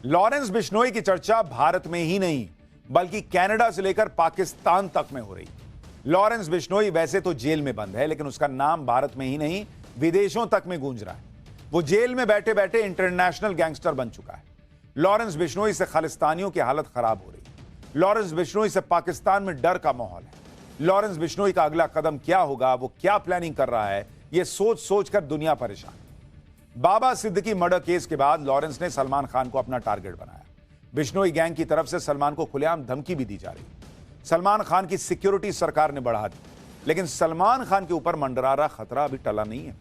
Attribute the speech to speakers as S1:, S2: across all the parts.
S1: Lawrence Bishnoi की चर्चा भारत में ही नहीं बल्कि कनाडा से लेकर पाकिस्तान तक में हो रही। लॉरेंस बिश्नोई वैसे तो जेल में बंद है, लेकिन उसका नाम भारत में ही नहीं विदेशों तक में गूंज रहा है। वो जेल में बैठे बैठे इंटरनेशनल गैंगस्टर बन चुका है। लॉरेंस बिश्नोई से खालिस्तानियों की हालत खराब हो रही है। लॉरेंस बिश्नोई से पाकिस्तान में डर का माहौल है। लॉरेंस बिश्नोई का अगला कदम क्या होगा, वो क्या प्लानिंग कर रहा है, ये सोच सोच कर दुनिया परेशान है। बाबा सिद्दीकी मर्डर केस के बाद लॉरेंस ने सलमान खान को अपना टारगेट बनाया। बिश्नोई गैंग की तरफ से सलमान को खुलेआम धमकी भी दी जा रही है। सलमान खान की सिक्योरिटी सरकार ने बढ़ा दी, लेकिन सलमान खान के ऊपर मंडरा रहा खतरा अभी टला नहीं है,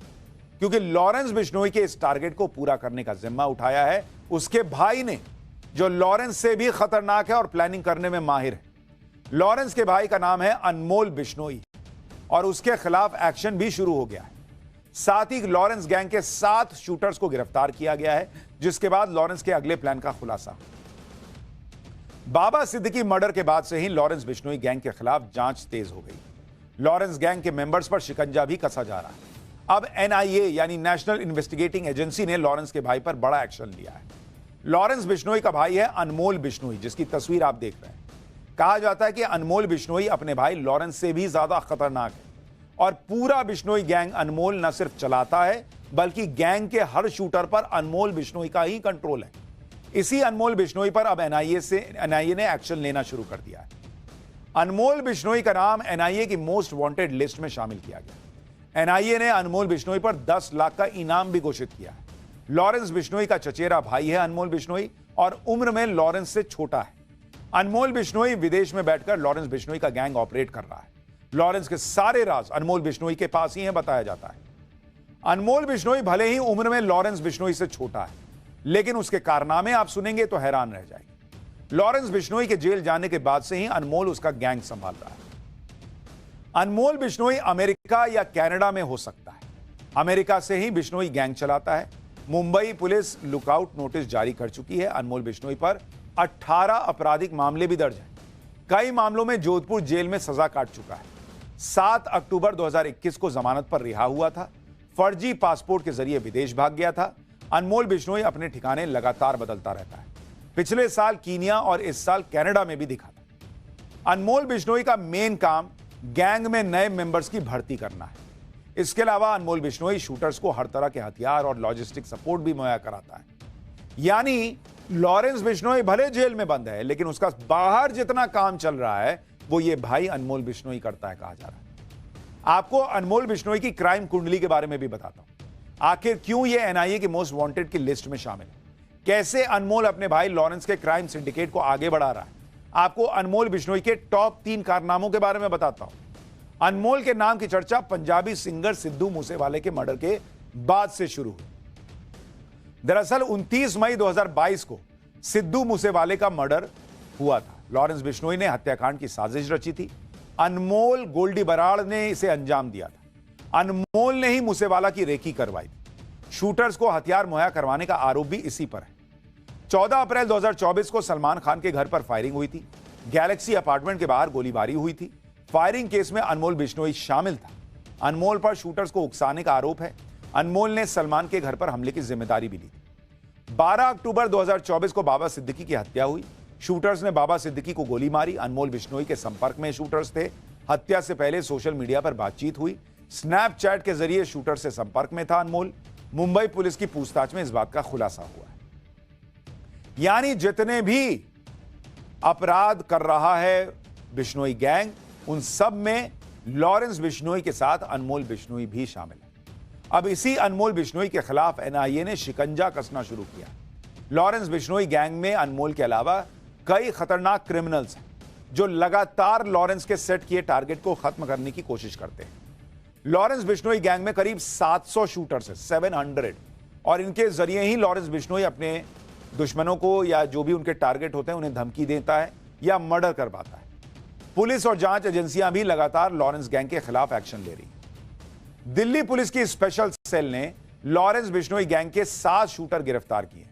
S1: क्योंकि लॉरेंस बिश्नोई के इस टारगेट को पूरा करने का जिम्मा उठाया है उसके भाई ने, जो लॉरेंस से भी खतरनाक है और प्लानिंग करने में माहिर है। लॉरेंस के भाई का नाम है अनमोल बिश्नोई और उसके खिलाफ एक्शन भी शुरू हो गया है। साथ ही लॉरेंस गैंग के 7 शूटर्स को गिरफ्तार किया गया है, जिसके बाद लॉरेंस के अगले प्लान का खुलासा। बाबा सिद्दीकी मर्डर के बाद से ही लॉरेंस बिश्नोई गैंग के खिलाफ जांच तेज हो गई। लॉरेंस गैंग के मेंबर्स पर शिकंजा भी कसा जा रहा है। अब एनआईए यानी नेशनल इन्वेस्टिगेटिंग एजेंसी ने लॉरेंस के भाई पर बड़ा एक्शन लिया है। लॉरेंस बिश्नोई का भाई है अनमोल बिश्नोई, जिसकी तस्वीर आप देख रहे हैं। कहा जाता है कि अनमोल बिश्नोई अपने भाई लॉरेंस से भी ज्यादा खतरनाक है और पूरा बिश्नोई गैंग अनमोल न सिर्फ चलाता है, बल्कि गैंग के हर शूटर पर अनमोल बिश्नोई का ही कंट्रोल है। इसी अनमोल बिश्नोई पर अब एनआईए ने एक्शन लेना शुरू कर दिया है। अनमोल बिश्नोई का नाम एनआईए की मोस्ट वांटेड लिस्ट में शामिल किया गया। एनआईए ने अनमोल बिश्नोई पर 10 लाख का इनाम भी घोषित किया है। लॉरेंस बिश्नोई का चचेरा भाई है अनमोल बिश्नोई और उम्र में लॉरेंस से छोटा है। अनमोल बिश्नोई विदेश में बैठकर लॉरेंस बिश्नोई का गैंग ऑपरेट कर रहा है। लॉरेंस के सारे राज अनमोल बिश्नोई के पास ही है, बताया जाता है। अनमोल बिश्नोई भले ही उम्र में लॉरेंस बिश्नोई से छोटा है, लेकिन उसके कारनामे आप सुनेंगे तो हैरान रह जाएंगे। लॉरेंस बिश्नोई के जेल जाने के बाद से ही अनमोल उसका गैंग संभाल रहा है। अनमोल बिश्नोई अमेरिका या कनाडा में हो सकता है। अमेरिका से ही बिश्नोई गैंग चलाता है। मुंबई पुलिस लुकआउट नोटिस जारी कर चुकी है। अनमोल बिश्नोई पर 18 आपराधिक मामले भी दर्ज हैं। कई मामलों में जोधपुर जेल में सजा काट चुका है। 7 अक्टूबर 2021 को जमानत पर रिहा हुआ था। फर्जी पासपोर्ट के जरिए विदेश भाग गया था। अनमोल बिश्नोई अपने ठिकाने लगातार बदलता रहता है। पिछले साल कीनिया और इस साल कनाडा में भी दिखा था। अनमोल बिश्नोई का मेन काम गैंग में नए मेंबर्स की भर्ती करना है। इसके अलावा अनमोल बिश्नोई शूटर्स को हर तरह के हथियार और लॉजिस्टिक सपोर्ट भी मुहैया कराता है। यानी लॉरेंस बिश्नोई भले जेल में बंद है, लेकिन उसका बाहर जितना काम चल रहा है वो ये भाई अनमोल बिश्नोई करता है, कहा जा रहा है। आपको अनमोल बिश्नोई की क्राइम कुंडली के बारे में भी बताता हूं। आखिर क्यों ये एनआईए की मोस्ट वांटेड की लिस्ट में शामिल है, कैसे अनमोल अपने भाई लॉरेंस के क्राइम सिंडिकेट को आगे बढ़ा रहा है। आपको अनमोल बिश्नोई के टॉप 3 कारनामों के बारे में बताता हूं। अनमोल के नाम की चर्चा पंजाबी सिंगर सिद्धू मूसेवाले के मर्डर के बाद से शुरू हुई। दरअसल 29 मई 2022 को सिद्धू मूसेवाले का मर्डर हुआ था। लॉरेंस बिश्नोई ने हत्याकांड की साजिश रची थी। अनमोल गोल्डी बराड़ ने इसे अंजाम दिया था। अनमोल ने ही मूसेवाला की रेकी करवाई थी। शूटर्स को हथियार मुहैया करवाने का आरोप भी इसी पर है। 14 अप्रैल 2024 को सलमान खान के घर पर फायरिंग हुई थी। गैलेक्सी अपार्टमेंट के बाहर गोलीबारी हुई थी। फायरिंग केस में अनमोल बिश्नोई शामिल था। अनमोल पर शूटर्स को उकसाने का आरोप है। अनमोल ने सलमान के घर पर हमले की जिम्मेदारी भी ली थी। 12 अक्टूबर 2024 को बाबा सिद्दीकी की हत्या हुई। शूटर्स ने बाबा सिद्दीकी को गोली मारी। अनमोल बिश्नोई के संपर्क में शूटर्स थे। हत्या से पहले सोशल मीडिया पर बातचीत हुई। स्नैपचैट के जरिए शूटर से संपर्क में था अनमोल। मुंबई पुलिस की पूछताछ में इस बात का खुलासा हुआ है। यानी जितने भी अपराध कर रहा है बिश्नोई गैंग, उन सब में लॉरेंस बिश्नोई के साथ अनमोल बिश्नोई भी शामिल है। अब इसी अनमोल बिश्नोई के खिलाफ एनआईए ने शिकंजा कसना शुरू किया। लॉरेंस बिश्नोई गैंग में अनमोल के अलावा कई खतरनाक क्रिमिनल्स हैं, जो लगातार लॉरेंस के सेट किए टारगेट को खत्म करने की कोशिश करते हैं। लॉरेंस बिश्नोई गैंग में करीब 700 शूटर्स हैं, 700, और इनके जरिए ही लॉरेंस बिश्नोई अपने दुश्मनों को या जो भी उनके टारगेट होते हैं उन्हें धमकी देता है या मर्डर करवाता है। पुलिस और जांच एजेंसियां भी लगातार लॉरेंस गैंग के खिलाफ एक्शन ले रही हैं। दिल्ली पुलिस की स्पेशल सेल ने लॉरेंस बिश्नोई गैंग के 7 शूटर गिरफ्तार किए।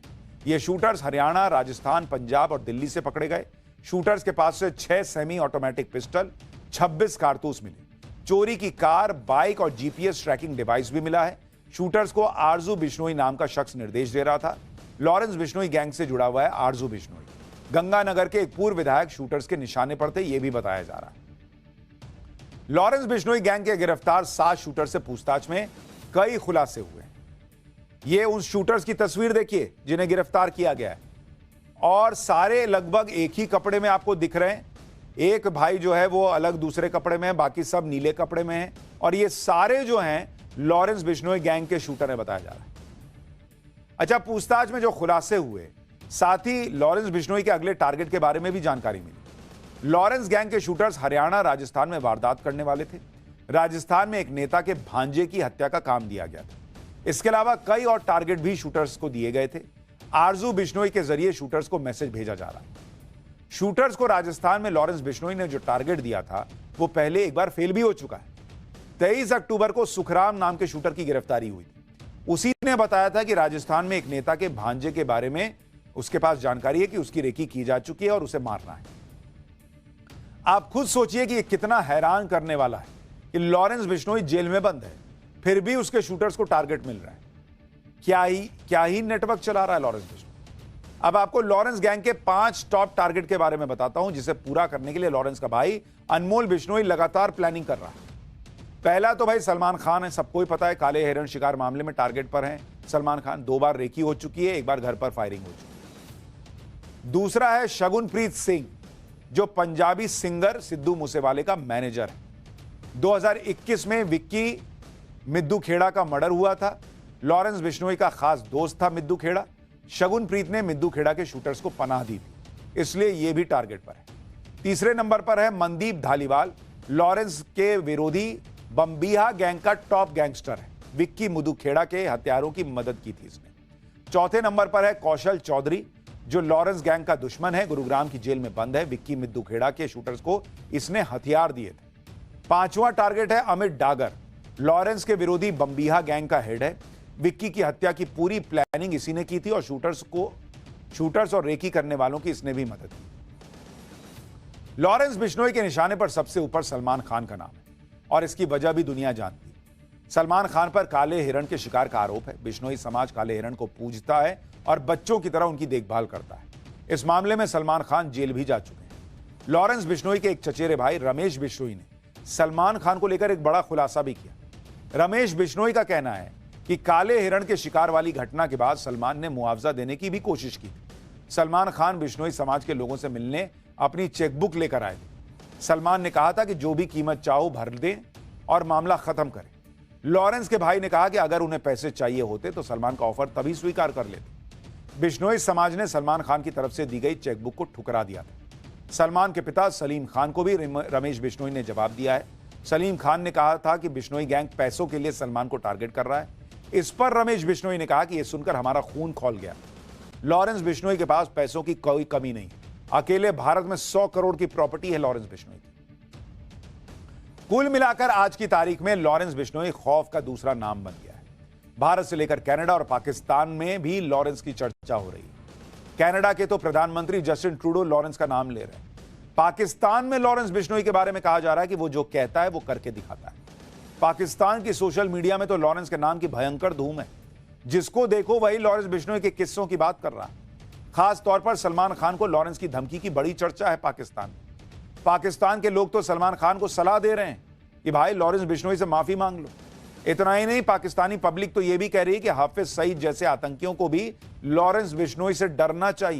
S1: ये शूटर्स हरियाणा, राजस्थान, पंजाब और दिल्ली से पकड़े गए। शूटर्स के पास से 6 सेमी ऑटोमेटिक पिस्टल, 26 कारतूस मिले। चोरी की कार, बाइक और जीपीएस ट्रैकिंग डिवाइस भी मिला है। शूटर्स को आरजू बिश्नोई नाम का शख्स निर्देश दे रहा था। लॉरेंस बिश्नोई गैंग से जुड़ा हुआ है आरजू बिश्नोई। गंगानगर के एक पूर्व विधायक शूटर्स के निशाने पर थे, यह भी बताया जा रहा है। लॉरेंस बिश्नोई गैंग के गिरफ्तार 7 शूटर से पूछताछ में कई खुलासे हुए। ये उन शूटर्स की तस्वीर देखिए जिन्हें गिरफ्तार किया गया है, और सारे लगभग एक ही कपड़े में आपको दिख रहे हैं। एक भाई जो है वो अलग दूसरे कपड़े में है, बाकी सब नीले कपड़े में हैं, और ये सारे जो हैं लॉरेंस बिश्नोई गैंग के शूटर है बताया जा रहा है। अच्छा, पूछताछ में जो खुलासे हुए, साथ ही लॉरेंस बिश्नोई के अगले टारगेट के बारे में भी जानकारी मिली। लॉरेंस गैंग के शूटर्स हरियाणा, राजस्थान में वारदात करने वाले थे। राजस्थान में एक नेता के भांजे की हत्या का काम दिया गया था। इसके अलावा कई और टारगेट भी शूटर्स को दिए गए थे। आरजू बिश्नोई के जरिए शूटर्स को मैसेज भेजा जा रहा है। शूटर्स को राजस्थान में लॉरेंस बिश्नोई ने जो टारगेट दिया था वो पहले एक बार फेल भी हो चुका है। 23 अक्टूबर को सुखराम नाम के शूटर की गिरफ्तारी हुई थी। उसी ने बताया था कि राजस्थान में एक नेता के भांजे के बारे में उसके पास जानकारी है कि उसकी रेकी की जा चुकी है और उसे मारना है। आप खुद सोचिए कि यह कितना हैरान करने वाला है कि लॉरेंस बिश्नोई जेल में बंद है, फिर भी उसके शूटर्स को टारगेट मिल रहा है। क्या ही नेटवर्क चला रहा है लॉरेंस बिश्नोई। अब आपको लॉरेंस गैंग के 5 टॉप टारगेट के बारे में बताता हूं, जिसे पूरा करने के लिए लॉरेंस का भाई अनमोल बिश्नोई लगातार प्लानिंग कर रहा है। पहला तो भाई सलमान खान है, सबको ही पता है, काले हिरण शिकार मामले में टारगेट पर हैं सलमान खान। 2 बार रेकी हो चुकी है, 1 बार घर पर फायरिंग हो चुकी है। दूसरा है शगुनप्रीत सिंह, जो पंजाबी सिंगर सिद्धू मूसेवाले का मैनेजर है। 2021 में विक्की मिद्दू खेड़ा का मर्डर हुआ था। लॉरेंस बिश्नोई का खास दोस्त था मिद्दू खेड़ा। शगुनप्रीत ने मिद्दू खेड़ा के शूटर्स को पनाह दी थी, इसलिए यह भी टारगेट पर है। तीसरे नंबर पर है मनदीप धालीवाल, लॉरेंस के विरोधी बम्बिहा गैंग का टॉप गैंगस्टर है। विक्की मिद्दू खेड़ा के हत्यारों की मदद की थी इसने। चौथे नंबर पर है कौशल चौधरी, जो लॉरेंस गैंग का दुश्मन है, गुरुग्राम की जेल में बंद है। विक्की मिद्दू खेड़ा के शूटर्स को इसने हथियार दिए थे। 5वां टारगेट है अमित डागर, लॉरेंस के विरोधी बम्बिहा गैंग का हेड है। विक्की की हत्या की पूरी प्लानिंग इसी ने की थी और शूटर्स और रेकी करने वालों की इसने भी मदद की। लॉरेंस बिश्नोई के निशाने पर सबसे ऊपर सलमान खान का नाम है, और इसकी वजह भी दुनिया जानती है। सलमान खान पर काले हिरण के शिकार का आरोप है। बिश्नोई समाज काले हिरण को पूजता है और बच्चों की तरह उनकी देखभाल करता है। इस मामले में सलमान खान जेल भी जा चुके हैं। लॉरेंस बिश्नोई के एक चचेरे भाई रमेश बिश्नोई ने सलमान खान को लेकर एक बड़ा खुलासा भी किया। रमेश बिश्नोई का कहना है कि काले हिरण के शिकार वाली घटना के बाद सलमान ने मुआवजा देने की भी कोशिश की थी। सलमान खान बिश्नोई समाज के लोगों से मिलने अपनी चेकबुक लेकर आए थे। सलमान ने कहा था कि जो भी कीमत चाहो भर दें और मामला खत्म करें। लॉरेंस के भाई ने कहा कि अगर उन्हें पैसे चाहिए होते तो सलमान का ऑफर तभी स्वीकार कर लेते। बिश्नोई समाज ने सलमान खान की तरफ से दी गई चेकबुक को ठुकरा दिया था। सलमान के पिता सलीम खान को भी रमेश बिश्नोई ने जवाब दिया है। सलीम खान ने कहा था कि बिश्नोई गैंग पैसों के लिए सलमान को टारगेट कर रहा है। इस पर रमेश बिश्नोई ने कहा कि यह सुनकर हमारा खून खौल गया। लॉरेंस बिश्नोई के पास पैसों की कोई कमी नहीं, अकेले भारत में 100 करोड़ की प्रॉपर्टी है लॉरेंस बिश्नोई की। कुल मिलाकर आज की तारीख में लॉरेंस बिश्नोई खौफ का दूसरा नाम बन गया है। भारत से लेकर कनाडा और पाकिस्तान में भी लॉरेंस की चर्चा हो रही है। कनाडा के तो प्रधानमंत्री जस्टिन ट्रूडो लॉरेंस का नाम ले रहे हैं। पाकिस्तान में लॉरेंस बिश्नोई के बारे में कहा जा रहा है कि वो जो कहता है वो करके दिखाता है। पाकिस्तान की सोशल मीडिया में तो लॉरेंस के नाम की भयंकर धूम है। जिसको देखो वही लॉरेंस बिश्नोई के किस्सों की बात कर रहा है। खास तौर पर सलमान खान को लॉरेंस की धमकी की बड़ी चर्चा है पाकिस्तान में। पाकिस्तान के लोग तो सलमान खान को सलाह दे रहे हैं कि भाई लॉरेंस बिश्नोई से माफी मांग लो। इतना ही नहीं, पाकिस्तानी पब्लिक तो यह भी कह रही है कि हाफिज सईद जैसे आतंकियों को भी लॉरेंस बिश्नोई से डरना चाहिए।